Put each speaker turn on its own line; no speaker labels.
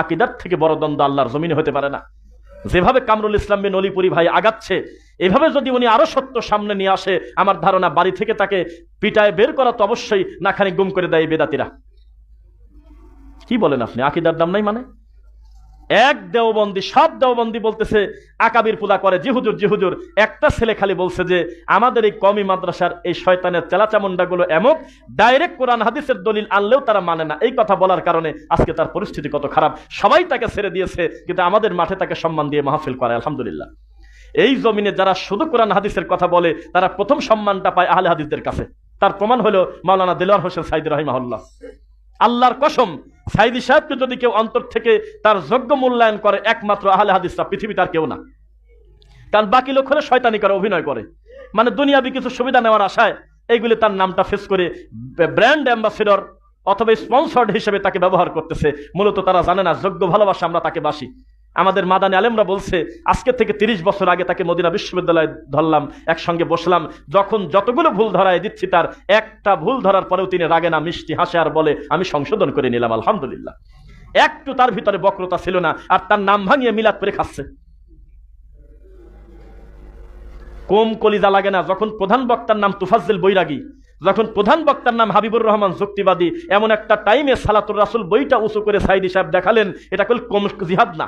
আকীদার থেকে বড় দ্বন্দ্ব আল্লাহর জমিনে হতে পারে না। যেভাবে কামরুল ইসলাম বিন অলিপুরি ভাই আগাচ্ছে, এভাবে যদি উনি আরো সত্য সামনে নিয়ে আসে, আমার ধারণা বাড়ি থেকে তাকে পিটায় বের করা তো অবশ্যই নাখানি গুম করে দেয় বেদাতিরা। কি বলেন আপনি? আকীদার দাম নাই মানে? এক দেওবন্দি, সব দেওবন্দি বলতেছে আকাবির পূজা করে। জি হুজুর, জি হুজুর। একটা ছেলে খালি বলছে যে আমাদের এই কওমি মাদ্রাসার এই শয়তানের চেলাচামুন্ডা গুলো এমন ডাইরেক্ট কোরআন হাদিসের দলিল আনলেও তারা মানে না। এই কথা বলার কারণে আজকে তার পরিস্থিতি কত খারাপ। সবাই তাকে ছেড়ে দিয়েছে, কিন্তু আমাদের মাঠে তাকে সম্মান দিয়ে মাহফিল করে। আলহামদুলিল্লাহ। এই জমিনে যারা শুধু কোরআন হাদিসের কথা বলে, তারা প্রথম সম্মানটা পায় আহলে হাদিসদের কাছে। তার প্রমাণ হলো মাওলানা দেলোয়ার হোসেন সাইদী রাহিমাহুল্লাহ। আল্লাহর কসম, সাইদী সাহেবকে যদি কেউ অন্তর থেকে তার যোগ্য মূল্যায়ন করে, একমাত্র আহলে হাদিসরা, পৃথিবীতে আর কেউ না। কারণ বাকি লোক হলে শয়তানি করে, অভিনয় করে, মানে দুনিয়াবি কিছু সুবিধা নেওয়ার আশায় এইগুলি তার নামটা ফেস করে ব্র্যান্ড অ্যাম্বাসেডর অথবা স্পন্সর্ড হিসেবে তাকে ব্যবহার করতেছে। মূলত তারা জানে না যোগ্য ভালোবাসা আমরা তাকে বাসি। আমাদের মাদানী আলেমরা বলছে, আজকে থেকে 30 বছর আগে তাকে মদিনা বিশ্ববিদ্যালয়ে ধরলাম, একসঙ্গে বসলাম, যখন যতগুলো ভুল ধরায় দিচ্ছি, তার একটা ভুল ধরার পরেও তিনি রাগে না, মিষ্টি হাসে আর বলে আমি সংশোধন করে নিলাম। আলহামদুলিল্লাহ। একটু তার ভিতরে বক্রতা ছিল না, আর তার নাম ভাঙিয়ে মিলাদ করে খাচ্ছে। কম কলিজা লাগে না যখন প্রধান বক্তার নাম তুফাজ্জিল বৈরাগী, যখন প্রধান বক্তার নাম হাবিবুর রহমান যুক্তিবাদী, এমন একটা টাইমে সালাতুর রাসূল বইটা উঁচু করে সাইদী সাহেব দেখালেন, এটা কম জিহাদ না।